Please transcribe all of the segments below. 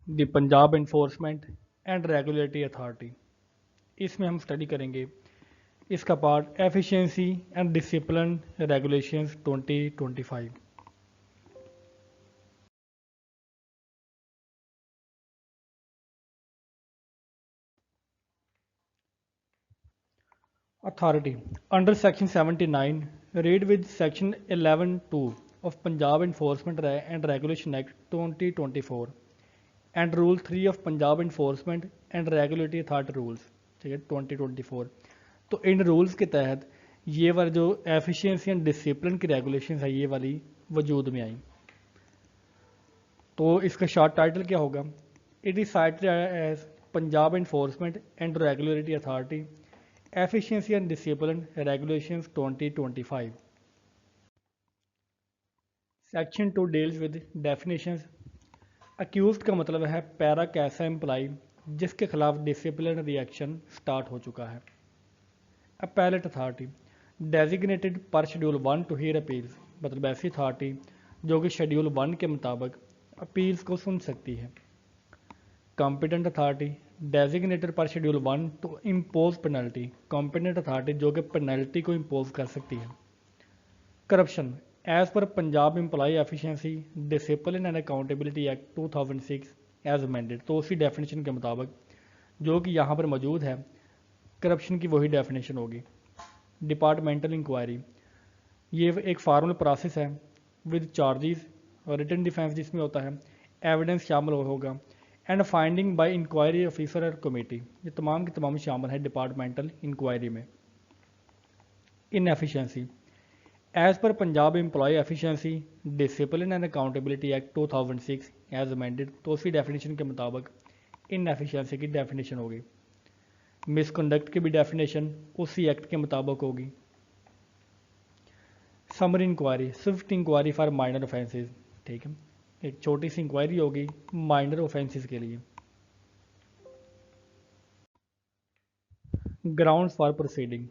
The Punjab enforcement and regulatory authority. इसमें हम study करेंगे इसका part efficiency and discipline regulations 2025। Authority. Under Section 79, read with Section 11(2) of Punjab Enforcement and Regulation Act 2024 and Rule 3 of Punjab Enforcement and Regulatory Authority Rules, ठीक है 2024। तो इन rules के तहत ये वाली जो एफिशिएंसी एंड डिसिप्लिन की रेगुलेशन है ये वाली वजूद में आई। तो इसका शॉर्ट टाइटल क्या होगा? It is cited as Punjab enforcement and regulatory authority efficiency and discipline regulations 2025। Section 2 deals with definitions. Accused का मतलब है पैरा कैसा एम्प्लाई जिसके खिलाफ डिसिप्लिनरी एक्शन स्टार्ट हो चुका है। Appellate authority designated per schedule 1 to here appeals, मतलब ऐसी अथॉरिटी जो कि शेड्यूल 1 के मुताबिक अपील्स को सुन सकती है। Competent authority designated per schedule 1 to impose penalty, competent authority जो कि पेनल्टी को इम्पोज कर सकती है। Corruption as per Punjab employ efficiency discipline and accountability act 2006 as amended, तो उसी डेफिनेशन के मुताबिक जो कि यहाँ पर मौजूद है करप्शन की वही डेफिनेशन होगी। डिपार्टमेंटल इंक्वायरी ये एक फॉर्मल प्रोसेस है विद चार्जेस और रिटन डिफेंस जिसमें होता है, एविडेंस शामिल होगा and finding by inquiry officer और कमेटी, ये तमाम की तमाम शामिल है डिपार्टमेंटल इंक्वायरी में। इन efficiency as per Punjab employ efficiency discipline and accountability act 2006 as amended, तो उसी डेफिनेशन के मुताबिक इन एफिशिएंसी की डेफिनेशन होगी। मिसकंडक्ट की भी डेफिनेशन उसी एक्ट के मुताबिक होगी। Summary inquiry swift inquiry for minor offences, ठीक है, एक छोटी सी इंक्वायरी होगी माइनर ऑफेंसेस के लिए। ग्राउंड्स फॉर प्रोसीडिंग,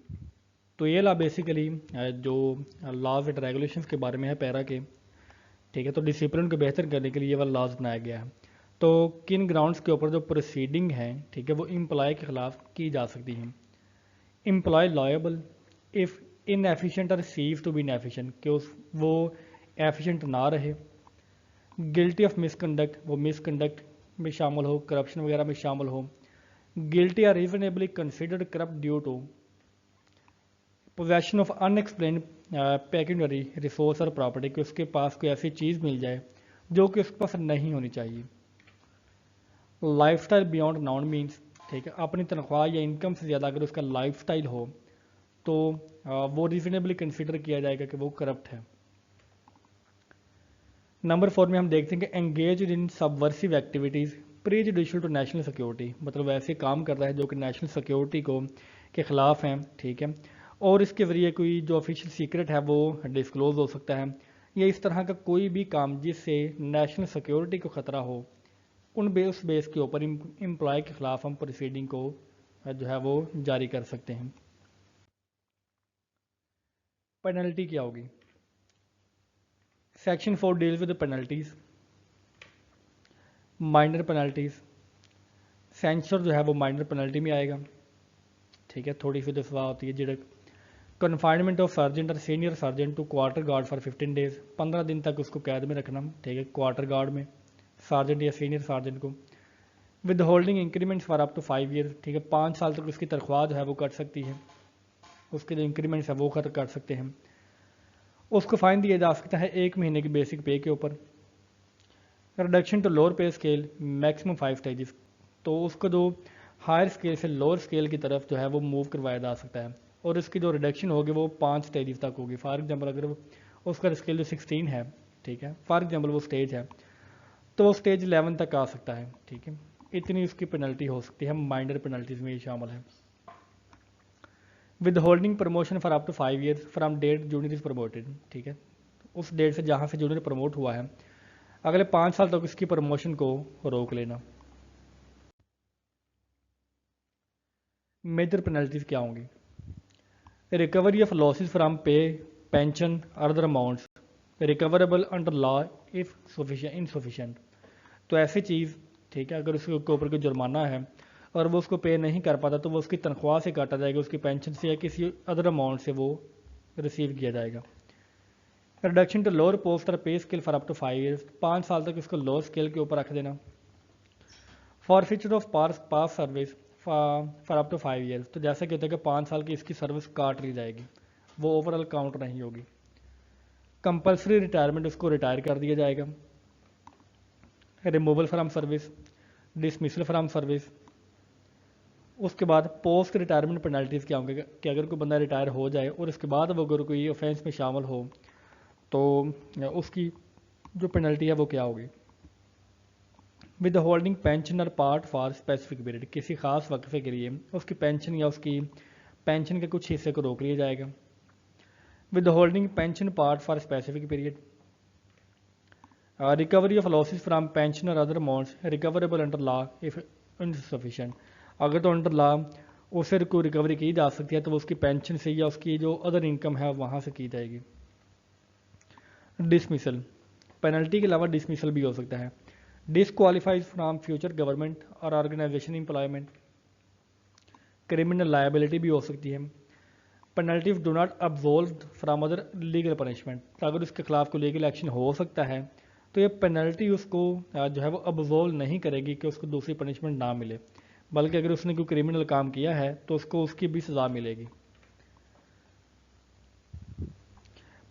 तो ये ला बेसिकली जो लॉज एंड रेगुलेशंस के बारे में है पैरा के, ठीक है, तो डिसिप्लिन को बेहतर करने के लिए ये वाला लॉज बनाया गया है। तो किन ग्राउंड्स के ऊपर जो प्रोसीडिंग है, ठीक है, वो एम्प्लॉय के खिलाफ की जा सकती है। एम्प्लॉय लॉयबल इफ़ इनएफिशिएंट और सीव टू बी इनएफिशिएंट, कि उस वो एफिशिएंट ना रहे। गिल्टी ऑफ मिसकंडक्ट, वो मिसकंडक्ट में शामिल हो, करप्शन वगैरह में शामिल हो। Guilty or reasonably considered corrupt due to possession of unexplained pecuniary resource और प्रॉपर्टी, कि उसके पास कोई ऐसी चीज़ मिल जाए जो कि उसके पास नहीं होनी चाहिए। लाइफस्टाइल बियॉन्ड नॉन मीन्स, ठीक है, अपनी तनख्वाह या इनकम से ज़्यादा अगर उसका लाइफस्टाइल हो तो वो रीजनेबली कंसिडर किया जाएगा कि वो करप्ट है। नंबर 4 में हम देखते हैं कि engage in subversive activities prejudicial to national security, मतलब वैसे काम कर रहा है जो कि नेशनल सिक्योरिटी को के ख़िलाफ़ हैं, ठीक है, और इसके ज़रिए कोई जो ऑफिशियल सीक्रेट है वो डिस्क्लोज हो सकता है, या इस तरह का कोई भी काम जिससे नेशनल सिक्योरिटी को ख़तरा हो, उस बेस के ऊपर एम्प्लॉय के ख़िलाफ़ हम प्रोसीडिंग को जो है वो जारी कर सकते हैं। पेनल्टी क्या होगी? Section 4 deals with penalties. Minor penalties, sensor जो है वो माइनर पेनल्टी में आएगा, ठीक है, थोड़ी सी दफा होती है झिड़क। कन्फाइनमेंट ऑफ सर्जेंट और senior sergeant to quarter guard for 15 days, 15 दिन तक उसको कैद में रखना, ठीक है, क्वार्टर गार्ड में सार्जेंट या सीनियर सार्जेंट को। Withholding increments for up to 5 year, ठीक है, 5 साल तक उसकी तनख्वाह जो है वो कट सकती है, उसके जो इंक्रीमेंट्स है वो खत्म कर सकते हैं। उसको फाइन दिया जा सकता है 1 महीने की बेसिक पे के ऊपर। Reduction to lower pay scale maximum 5 stages, तो उसको जो हायर स्केल से लोअर स्केल की तरफ जो है वो मूव करवाया जा सकता है, और इसकी जो रिडक्शन होगी वो 5 स्टेजेस तक होगी। फॉर एग्जांपल अगर वो उसका स्केल जो 16 है, ठीक है, फॉर एग्जांपल वो स्टेज है तो वो स्टेज 11 तक आ सकता है, ठीक है, इतनी उसकी पेनल्टी हो सकती है, माइनर पेनल्टीज में ये शामिल है। Withholding promotion for up to 5 years from date junior is promoted, ठीक है, उस डेट से जहाँ से जूनियर प्रमोट हुआ है अगले 5 साल तक इसकी प्रमोशन को रोक लेना। मेजर पेनल्टीज क्या होंगी? रिकवरी ऑफ लॉसेस फ्रॉम पे, pension, other amounts recoverable under law if insufficient, तो ऐसी चीज़ ठीक है, अगर उसके ऊपर कोई जुर्माना है और वो उसको पे नहीं कर पाता तो वो उसकी तनख्वाह से काटा जाएगा, उसकी पेंशन से या किसी अदर अमाउंट से वो रिसीव किया जाएगा। रिडक्शन टू लोअर पोस्ट और pay scale for up to 5 years, 5 साल तक इसको लो स्केल के ऊपर रख देना। Forfeiture of past service for up to 5 years, तो जैसा कि होता है कि 5 साल की इसकी सर्विस काट ली जाएगी, वो ओवरऑल काउंट नहीं होगी। कंपल्सरी रिटायरमेंट, उसको रिटायर कर दिया जाएगा। Removal from service, dismissal from service. उसके बाद पोस्ट रिटायरमेंट पेनल्टीज़ क्या होंगे कि अगर कोई बंदा रिटायर हो जाए और उसके बाद वो अगर कोई ऑफेंस में शामिल हो तो उसकी जो पेनल्टी है वो क्या होगी। विद होल्डिंग पेंशन और पार्ट फॉर स्पेसिफिक पीरियड, किसी खास वक्फे के लिए उसकी पेंशन या उसकी पेंशन के कुछ हिस्से को रोक लिया जाएगा। Withholding pension part for specific period. Recovery of losses from pension और other amounts recoverable under law if insufficient, अगर तो अंडर लॉ उससे कोई रिकवरी की जा सकती है तो वो उसकी पेंशन से या उसकी जो अदर इनकम है वहाँ से की जाएगी। डिसमिसल, पेनल्टी के अलावा डिसमिसल भी हो सकता है। डिसक्वालीफाइज फ्रॉम फ्यूचर गवर्नमेंट और ऑर्गेनाइजेशन एम्प्लॉयमेंट, क्रिमिनल लायबिलिटी भी हो सकती है। Penalties do not absolve from other legal punishment, तो अगर उसके खिलाफ कोई लीगल एक्शन हो सकता है तो ये पेनल्टी उसको जो है वो अब्जॉल्व नहीं करेगी कि उसको दूसरी पनिशमेंट ना मिले, बल्कि अगर उसने कोई क्रिमिनल काम किया है तो उसको उसकी भी सज़ा मिलेगी।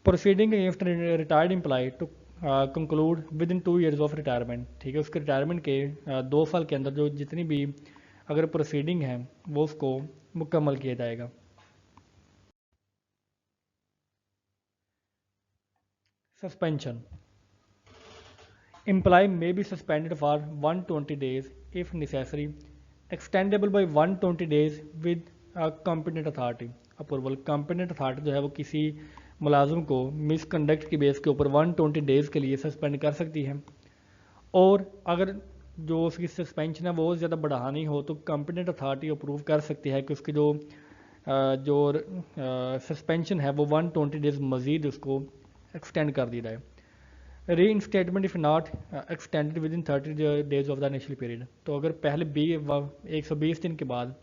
Proceeding against retired employee to conclude within 2 years of retirement, ठीक है, उसके रिटायरमेंट के 2 साल के अंदर जो जितनी भी अगर प्रोसीडिंग है वो उसको मुकम्मल किया जाएगा। Suspension, employee may be suspended for 120 days if necessary, extendable by 120 days with competent authority approval. competent authority जो है वो किसी मुलाजिम को मिसकंडक्ट की बेस के ऊपर 120 डेज़ के लिए सस्पेंड कर सकती है, और अगर जो उसकी सस्पेंशन है वो ज़्यादा बढ़ानी हो तो कॉम्पिटेंट अथॉरिटी अप्रूव कर सकती है कि उसकी जो सस्पेंशन है वो 120 डेज़ मज़ीद उसको एक्सटेंड कर दी जाए। Reinstatement if not extended within 30 days of the initial period, तो अगर पहले 120 दिन के बाद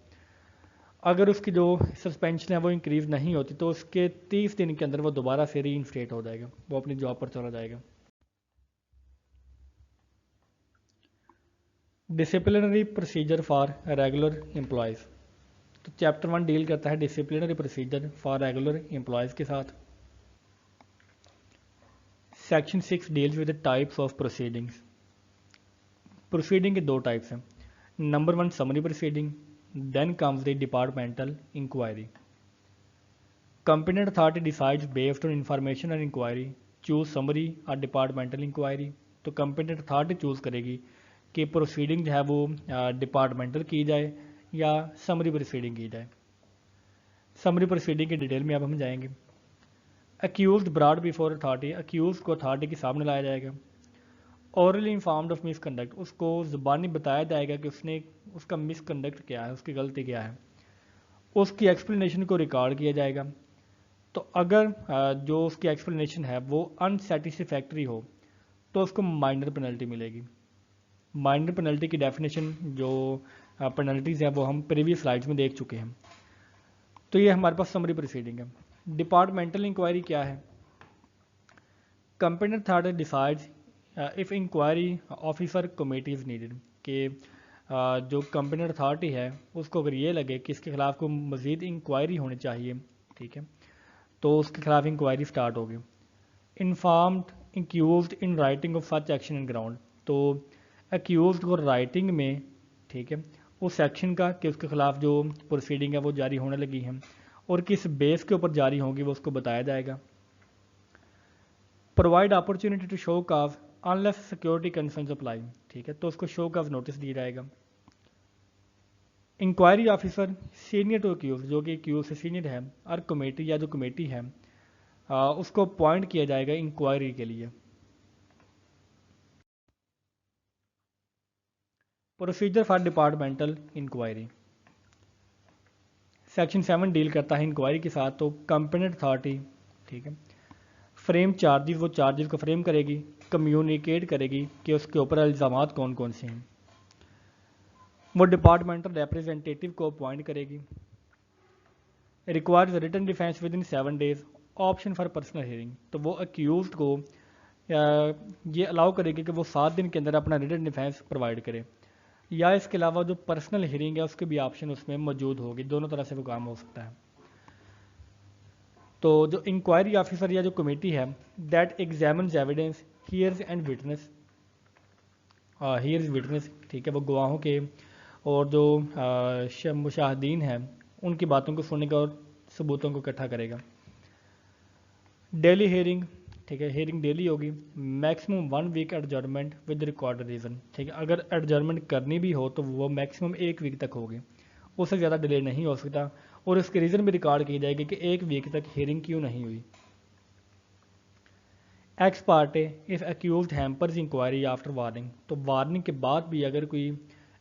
अगर उसकी जो सस्पेंशन है वो इंक्रीज़ नहीं होती तो उसके 30 दिन के अंदर वो दोबारा से री इंस्टेट हो जाएगा, वो अपनी जॉब पर चला जाएगा। Disciplinary procedure for regular employees, तो चैप्टर 1 डील करता है disciplinary procedure for regular employees के साथ। Section 6 deals with types of proceedings. Proceeding के 2 टाइप्स हैं। Number 1 summary proceeding, then comes the departmental inquiry. Competent authority decides based on information and inquiry, choose summary और departmental inquiry. तो competent authority choose करेगी कि proceeding जो है वो departmental की जाए या समरी प्रोसीडिंग की जाए। समरी प्रोसीडिंग की डिटेल में अब हम जाएंगे। Accused brought before authority, accused को अथॉरिटी के सामने लाया जाएगा। ओरली इन्फॉर्म्ड ऑफ मिसकंडक्ट, उसको ज़बानी बताया जाएगा कि उसने उसका मिसकंडक्ट क्या है, उसकी गलती क्या है, उसकी एक्सप्लेनेशन को रिकॉर्ड किया जाएगा। तो अगर जो उसकी एक्सप्लेनेशन है वो अनसेटिस्फैक्ट्री हो तो उसको माइनर पेनल्टी मिलेगी। माइनर पेनल्टी की डेफिनेशन जो पेनल्टीज़ है वो हम प्रीवियस स्लाइड्स में देख चुके हैं। तो ये हमारे पास समरी प्रोसीडिंग है। डिपार्टमेंटल इंक्वायरी क्या है? Competent authority decides if inquiry officer committee is needed, कि जो कंपेटेंट अथॉरिटी है उसको अगर ये लगे कि इसके खिलाफ कोई मज़ीद इंक्वायरी होनी चाहिए, ठीक है, तो उसके खिलाफ इंक्वायरी स्टार्ट होगी। Informed accused in writing of such action in ground, तो एक्यूज्ड को राइटिंग में, ठीक है, उस एक्शन का कि उसके खिलाफ जो प्रोसीडिंग है वो जारी होने लगी है और किस बेस के ऊपर जारी होंगी वो उसको बताया जाएगा। Provide opportunity to show cause unless security concerns apply, ठीक है, तो उसको शो काज नोटिस दिया जाएगा। Inquiry officer senior to accused, जो कि एक्यूज से सीनियर है, और कमेटी या जो कमेटी है उसको अपॉइंट किया जाएगा इंक्वायरी के लिए। Procedure for departmental inquiry, section 7 deal करता है इंक्वायरी के साथ। तो कंपेटेंट अथॉरिटी, ठीक है, फ्रेम चार्जेस, वो चार्जेस को फ्रेम करेगी, कम्युनिकेट करेगी कि उसके ऊपर इल्ज़ामात कौन कौन से हैं, वो डिपार्टमेंटल रिप्रेजेंटेटिव को अपॉइंट करेगी। Requires written defence within 7 days, option for personal hearing, तो वो अक्यूज को ये अलाउ करेगी कि वो 7 दिन के अंदर अपना रिटन डिफेंस प्रोवाइड करे, या इसके अलावा जो पर्सनल हियरिंग है उसके भी ऑप्शन उसमें मौजूद होगी। दोनों तरह से वो काम हो सकता है। तो जो इंक्वायरी ऑफिसर या जो कमेटी है, that examines evidence, hears and witness, hears witness, ठीक है, वो गवाहों के और जो मुशाहिदीन हैं उनकी बातों को सुनने का और सबूतों को इकट्ठा करेगा। डेली हेयरिंग, ठीक है, हेयरिंग डेली होगी। Maximum 1 week adjournment with record reason, ठीक है, अगर एडजर्नमेंट करनी भी हो तो वो मैक्सिमम 1 वीक तक होगी, उससे ज़्यादा डिले नहीं हो सकता। और इसके रीज़न भी रिकॉर्ड की जाएगी कि 1 वीक तक हेयरिंग क्यों नहीं हुई। Ex parte if accused hampers inquiry after warning, तो वार्निंग के बाद भी अगर कोई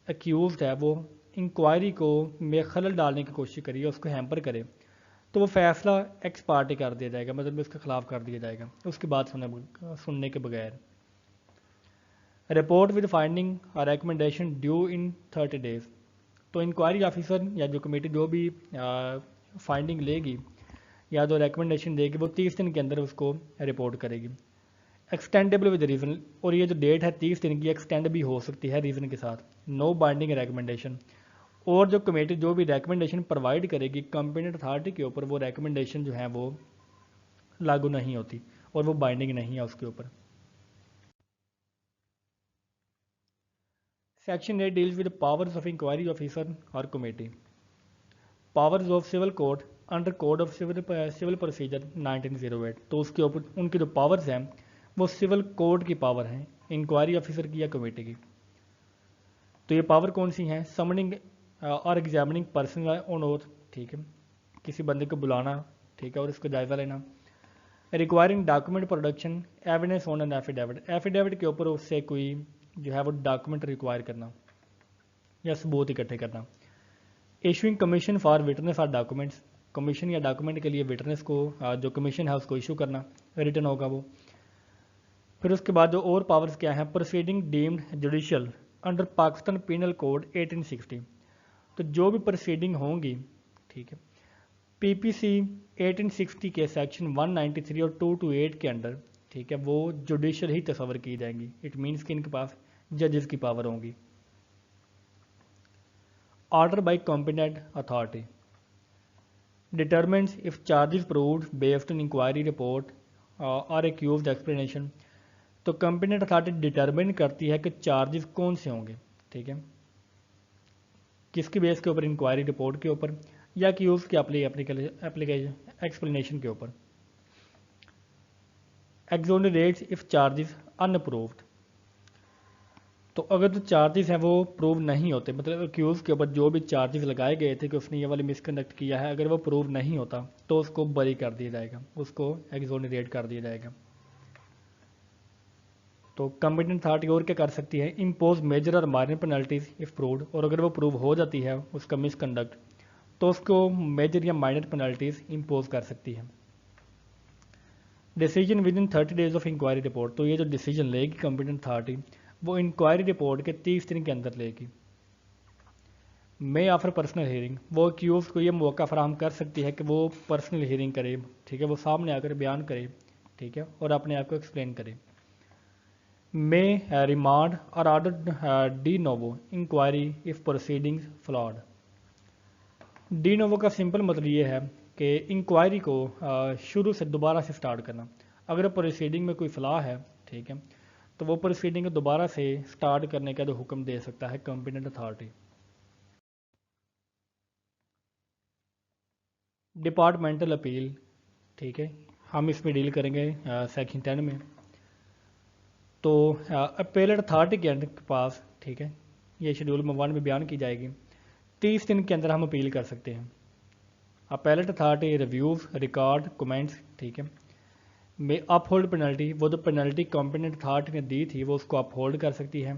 अक्यूज्ड है वो इंक्वायरी को में खलल डालने की कोशिश करिए, उसको हैम्पर करे, तो वो फैसला एक्स पार्टी कर दिया जाएगा, मतलब उसके खिलाफ कर दिया जाएगा उसकी बात सुनने के बगैर। रिपोर्ट विद फाइंडिंग और रिकमेंडेशन ड्यू इन 30 डेज, तो इंक्वायरी ऑफिसर या जो कमेटी जो भी फाइंडिंग लेगी या जो रिकमेंडेशन देगी वो 30 दिन के अंदर उसको रिपोर्ट करेगी। एक्सटेंडेबल विद रीज़न, और ये जो डेट है 30 दिन की एक्सटेंड भी हो सकती है रीज़न के साथ। नो बाइंडिंग रिकमेंडेशन, और जो कमेटी जो भी रिकमेंडेशन प्रोवाइड करेगी कंपिटेंट अथॉरिटी के ऊपर, वो रिकमेंडेशन जो है वो लागू नहीं होती और वो बाइंडिंग नहीं है उसके ऊपर। Section 8 deals with powers of inquiry officer और committee. Powers of civil code under code of civil procedure 1908, तो उसके ऊपर उनकी जो पावर्स हैं वो सिविल कोड की पावर हैं, इंक्वायरी ऑफिसर की या कमेटी की। तो ये पावर कौन सी हैं? समनिंग और एग्जामिनिंग पर्सन ऑन ओथ, ठीक है, किसी बंदे को बुलाना, ठीक है, और इसको जायज़ा लेना। Requiring document production evidence on an affidavit, affidavit के ऊपर उससे कोई जो है वो डॉक्यूमेंट रिक्वायर करना या सबूत इकट्ठे करना। इशूइंग कमीशन फॉर विटनेस और डॉक्यूमेंट्स, कमीशन या डॉक्यूमेंट के लिए विटनेस को जो कमीशन है उसको इशू करना, रिटर्न होगा वो। फिर उसके बाद जो और पावर्स क्या हैं? Proceeding deemed judicial under Pakistan penal code 1860, तो जो भी प्रोसीडिंग होंगी, ठीक है, पीपीसी 1860 के सेक्शन 193 और 228 के अंडर, ठीक है, वो जुडिशियल ही तस्वर की जाएंगी। इट मीन्स कि इनके पास जजेस की पावर होंगी। Order by competent authority determines if charges proved based on inquiry report और एक्यूज्ड एक्सप्लेनेशन, तो कॉम्पिटेंट अथॉरिटी डिटरमिन करती है कि चार्जेस कौन से होंगे, ठीक है, किसकी बेस के ऊपर? इंक्वायरी रिपोर्ट के ऊपर या एक्यूज के एप्लीकेशन एक्सप्लेनेशन के ऊपर। एक्सोनरेट्स इफ चार्जेस अनअप्रूव्ड, तो अगर जो चार्जेस हैं वो प्रूव नहीं होते, मतलब एक्यूज के ऊपर जो भी चार्जेस लगाए गए थे कि उसने ये वाली मिसकंडक्ट किया है, अगर वो प्रूव नहीं होता तो उसको बरी कर दिया जाएगा, उसको एक्सोनरेट कर दिया जाएगा। तो कॉम्पिटेंट अथॉरिटी और क्या कर सकती है? इम्पोज मेजर और माइनर पेनल्टीज इफ प्रूव्ड, और अगर वो प्रूव हो जाती है उसका मिसकंडक्ट तो उसको मेजर या माइनर पेनल्टीज इम्पोज कर सकती है। Decision within 30 days of inquiry report, तो ये जो डिसीजन लेगी कॉम्पिटेंट अथॉरिटी वो इंक्वायरी रिपोर्ट के 30 दिन के अंदर लेगी। मे ऑफर पर्सनल हियरिंग, वो एक्यूज को ये मौका फराहम कर सकती है कि वो पर्सनल हियरिंग करे, ठीक है, वो सामने आकर बयान करे, ठीक है, और अपने आप को एक्सप्लेन करे। मे रिमांड और order de novo inquiry if proceedings flawed. De novo का सिंपल मतलब ये है कि इंक्वायरी को शुरू से दोबारा से स्टार्ट करना। अगर प्रोसीडिंग में कोई फ्लॉ है, ठीक है, तो वो प्रोसीडिंग को दोबारा से स्टार्ट करने का जो हुक्म दे सकता है कॉम्पिटेंट अथॉरिटी। डिपार्टमेंटल अपील, ठीक है, हम इसमें डील करेंगे सेक्शन 10 में। तो अपेलेट अथॉरिटी के पास, ठीक है, ये शेड्यूल में 1 में बयान की जाएगी, 30 दिन के अंदर हम अपील कर सकते हैं। Appellate authority reviews record comments, ठीक है, में अपहोल्ड पेनल्टी, वो जो पेनल्टी कॉम्पिटेंट अथॉरिटी ने दी थी वो उसको अपहोल्ड कर सकती है,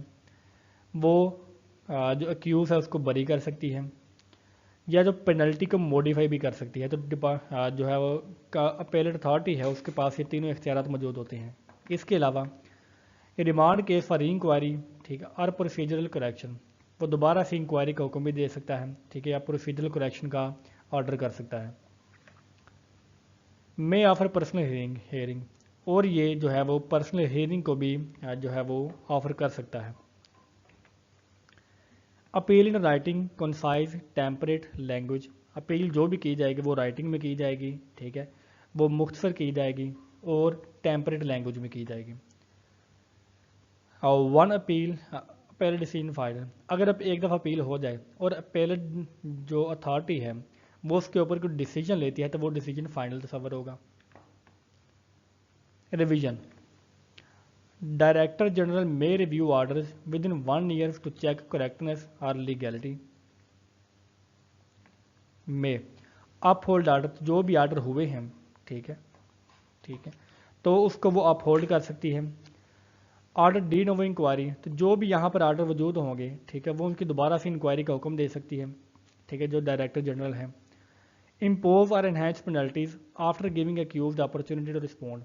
वो जो अक्यूज है उसको बरी कर सकती है, या जो पेनल्टी को मॉडिफाई भी कर सकती है। तो जो है वो का अपेलेट अथॉरिटी है उसके पास ये तीनों इख्तियारात मौजूद होते हैं। इसके अलावा रिमांड केस फॉर इंक्वायरी, ठीक है, और प्रोसीजरल करेक्शन, वो दोबारा से इंक्वायरी का हुक्म भी दे सकता है, ठीक है, या प्रोसीजरल करेक्शन का ऑर्डर कर सकता है। मे ऑफर पर्सनल हेयरिंग, और ये जो है वो पर्सनल हेयरिंग को भी जो है वो ऑफर कर सकता है। Appeal in writing concise temperate language, appeal जो भी की जाएगी वो राइटिंग में की जाएगी, ठीक है, वो मुख्तसर की जाएगी और टेम्परेट लैंग्वेज में की जाएगी। और वन अपील अपेल डिसीजन फाइनल, अगर अब एक दफ़ा अपील हो जाए और अपेल जो अथॉरिटी है वो उसके ऊपर कोई डिसीजन लेती है तो वो डिसीजन फाइनल तस्वर होगा। Revision, director general may review orders within 1 year to check correctness और legality. May uphold order, जो भी आर्डर हुए हैं, ठीक है, ठीक है, तो उसको वो अप होल्ड कर सकती है। ऑर्डर डी नोवो इंक्वायरी, तो जो भी यहाँ पर आर्डर वजूद होंगे, ठीक है, वो उनकी दोबारा से इंक्वायरी का हुक्म दे सकती है, ठीक है, जो डायरेक्टर जनरल है। इम्पोज और enhance penalties after giving accused the opportunity to respond,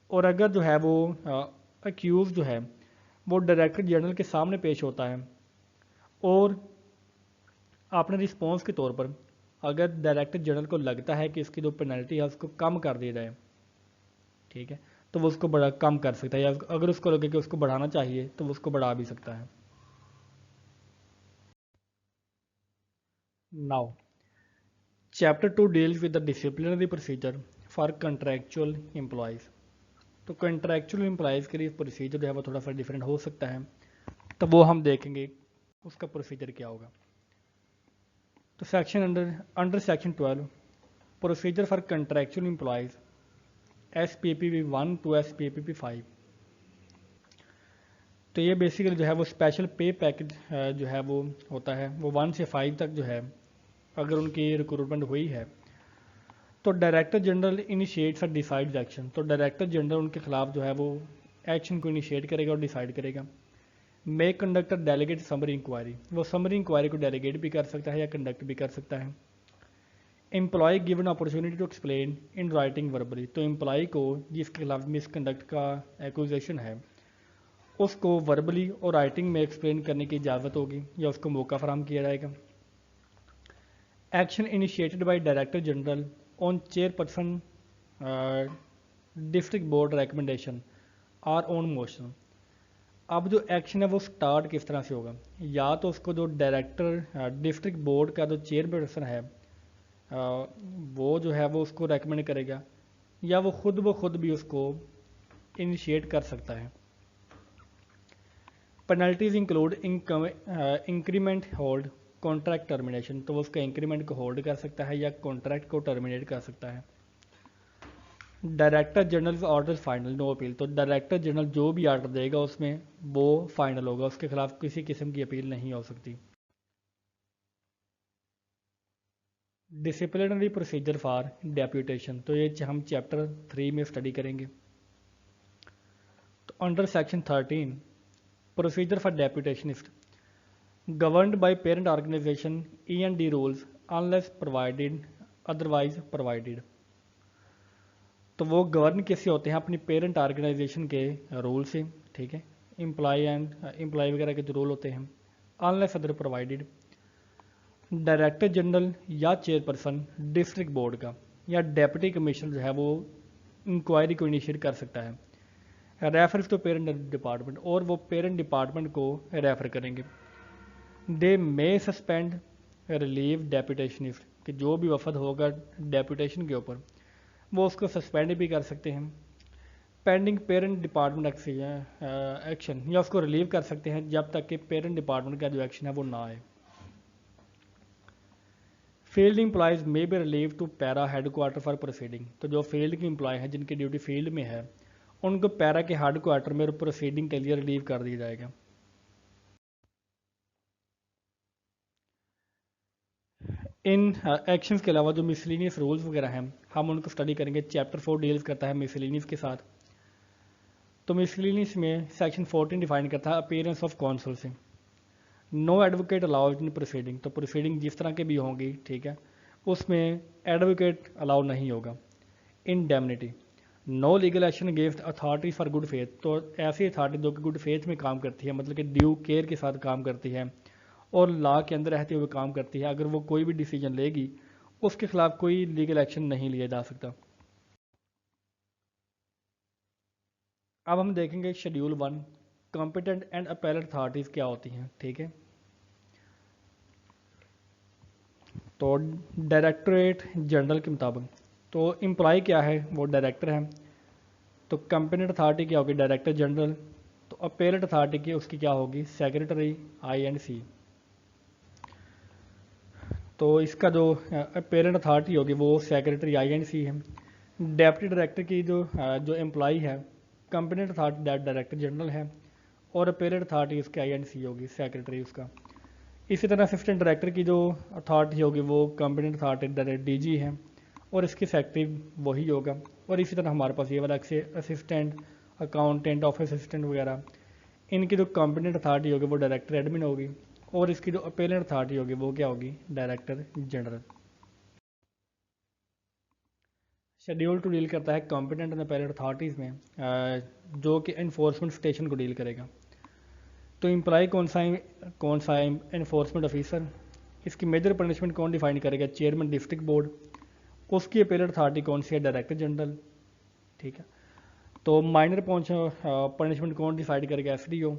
और अगर जो है वो एक्यूज जो है वो डायरेक्टर जनरल के सामने पेश होता है और अपने रिस्पॉन्स के तौर पर अगर डायरेक्टर जनरल को लगता है कि इसकी जो पेनल्टी है उसको कम कर दिया जाए, ठीक है, तो वो उसको बड़ा कम कर सकता है, या अगर उसको लगे कि उसको बढ़ाना चाहिए तो वो उसको बढ़ा भी सकता है। Now chapter 2 deals with the disciplinary procedure for contractual employees. तो कंट्रैक्चुअल एम्प्लॉयज़ के लिए प्रोसीजर जो है वो थोड़ा सा डिफरेंट हो सकता है, तो वो हम देखेंगे उसका प्रोसीजर क्या होगा। तो section under section 12 procedure for contractual employees SPPP 1 to SPPP 5। तो ये बेसिकली जो है वो स्पेशल पे पैकेज जो है वो होता है, वो 1 से 5 तक जो है अगर उनकी रिक्रूटमेंट हुई है तो डायरेक्टर जनरल इनिशिएट्स और डिसाइड्स एक्शन, तो डायरेक्टर जनरल उनके खिलाफ जो है वो एक्शन को इनिशिएट करेगा और डिसाइड करेगा। मे कंडक्ट डेलीगेट समरी इंक्वायरी, वो समरी इंक्वायरी को डेलीगेट भी कर सकता है या कंडक्ट भी कर सकता है। Employee given opportunity to explain in writing verbally, तो एम्प्लॉय को जिसके खिलाफ मिसकंडक्ट का एक्यूजेशन है उसको वर्बली और राइटिंग में एक्सप्लेन करने की इजाज़त होगी या उसको मौका फराहम किया जाएगा। Action initiated by director general on chairperson district board recommendation और ऑन मोशन, अब जो एक्शन है वो स्टार्ट किस तरह से होगा, या तो उसको जो डायरेक्टर डिस्ट्रिक्ट बोर्ड का जो चेयरपर्सन है वो जो है वो उसको रेकमेंड करेगा या वो खुद भी उसको इनिशिएट कर सकता है। Penalties include increment hold contract termination, तो वो उसका इंक्रीमेंट को होल्ड कर सकता है या कॉन्ट्रैक्ट को टर्मिनेट कर सकता है। Director general order final no appeal, तो डायरेक्टर जनरल जो भी ऑर्डर देगा उसमें वो फाइनल होगा, उसके खिलाफ किसी किस्म की अपील नहीं हो सकती। डिसिप्लिनरी प्रोसीजर फॉर डेप्यूटेशन, तो ये हम चैप्टर 3 में स्टडी करेंगे। तो under section 13 procedure for deputationist governed by parent organization E&D rules unless provided otherwise provided, तो वो गवर्न कैसे होते हैं अपनी पेरेंट ऑर्गेनाइजेशन के रूल से, ठीक है, एम्प्लॉय वगैरह के जो रूल होते हैं, unless other provided. Director general या चेयरपर्सन डिस्ट्रिक्ट बोर्ड का या डेप्यूटी कमिश्नर जो है वो इंक्वायरी को इनिशिएट कर सकता है। रेफर टू पेरेंट डिपार्टमेंट, और वो पेरेंट डिपार्टमेंट को रेफर करेंगे। दे मे सस्पेंड रिलीव डेप्यूटेशनिस्ट, कि जो भी वफद होगा डेप्यूटेशन के ऊपर वो उसको सस्पेंड भी कर सकते हैं। पेंडिंग पेरेंट डिपार्टमेंट एक्शन, या उसको रिलीव कर सकते हैं जब तक कि पेरेंट डिपार्टमेंट का जो एक्शन है वो ना आए। Field employees may be relieved to para headquarter for proceeding, तो जो फील्ड के एम्प्लॉय हैं जिनकी ड्यूटी फील्ड में है उनको पैरा के हेड क्वार्टर में प्रोसीडिंग के लिए रिलीव कर दिया जाएगा। इन एक्शंस के अलावा जो मिसलिनियस रूल्स वगैरह हैं हम उनको स्टडी करेंगे। चैप्टर 4 डील्स करता है मिसलिनियस के साथ। तो मिसलिनियस में सेक्शन 14 डिफाइन करता है अपीयरेंस ऑफ कौंसल से। No advocate allowed in proceeding, तो प्रोसीडिंग जिस तरह के भी होंगी, ठीक है, उसमें एडवोकेट अलाउ नहीं होगा। Indemnity, no legal action against authority for good faith, तो ऐसी अथॉरिटी जो कि गुड फेथ में काम करती है, मतलब कि ड्यू केयर के साथ काम करती है और लॉ के अंदर रहते हुए काम करती है, अगर वो कोई भी डिसीजन लेगी उसके खिलाफ कोई लीगल एक्शन नहीं लिया जा सकता। अब हम देखेंगे schedule 1 competent and appellate authorities क्या होती हैं। ठीक है, तो डायरेक्टरेट जनरल के मुताबिक तो एम्प्लॉय क्या है, वो डायरेक्टर है। तो कॉम्पिटेंट अथॉरिटी क्या होगी, डायरेक्टर जनरल। तो अपेलेट अथॉरिटी की उसकी क्या होगी, सेक्रेटरी INC। तो इसका जो अपेलेंट अथॉरिटी होगी वो सेक्रेटरी INC है। डेप्टी डायरेक्टर की जो एम्प्लॉय है कॉम्पिटेंट अथॉरिटी डायरेक्टर जनरल है, और अपेलेंट अथॉरिटी उसकी INC होगी, सेक्रेटरी उसका। इसी तरह असिस्टेंट डायरेक्टर की जो अथॉरिटी होगी वो कॉम्पिटेंट अथॉरिटी DG है, और इसकी सेक्रेटरी वही होगा। और इसी तरह हमारे पास ये वाला असिस्टेंट अकाउंटेंट ऑफिस असिस्टेंट वगैरह, इनकी जो कॉम्पिटेंट अथॉरिटी होगी वो डायरेक्टर एडमिन होगी, और इसकी जो अपेलेंट अथॉरिटी होगी वो क्या होगी, डायरेक्टर जनरल। शेड्यूल 2 डील करता है कॉम्पिटेंट एंड अपेलेंट अथॉरिटीज़ में, जो कि इन्फोर्समेंट स्टेशन को डील करेगा। तो एम्प्लॉय कौन सा है, इन्फोर्समेंट ऑफिसर। इसकी मेजर पनिशमेंट कौन डिफाइन करेगा, चेयरमैन डिस्ट्रिक्ट बोर्ड। उसकी अपेलेंट अथॉरिटी कौन सी है, डायरेक्टर जनरल। ठीक है, तो माइनर पनिशमेंट कौन डिसाइड करेगा, SDO,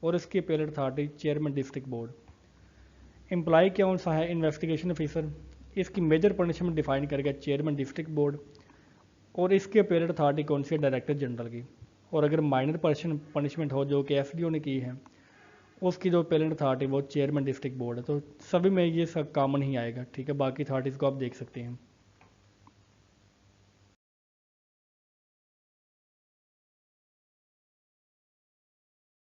और इसकी appellate authority chairman district board. Employ कौन सा है, इन्वेस्टिगेशन ऑफिसर। इसकी मेजर पनिशमेंट डिफाइन करेगा चेयरमैन डिस्ट्रिक्ट बोर्ड, और इसकी अपेलेंट अथॉरिटी कौन सी है, डायरेक्टर जनरल की। और अगर माइनर पनिशमेंट हो जो कि SDO ने की है, उसकी जो अपेलेंट अथॉरिटी वो चेयरमैन डिस्ट्रिक्ट बोर्ड है। तो सभी में ये सब कॉमन ही आएगा। ठीक है, बाकी अथॉरिटीज़ को आप देख सकते हैं।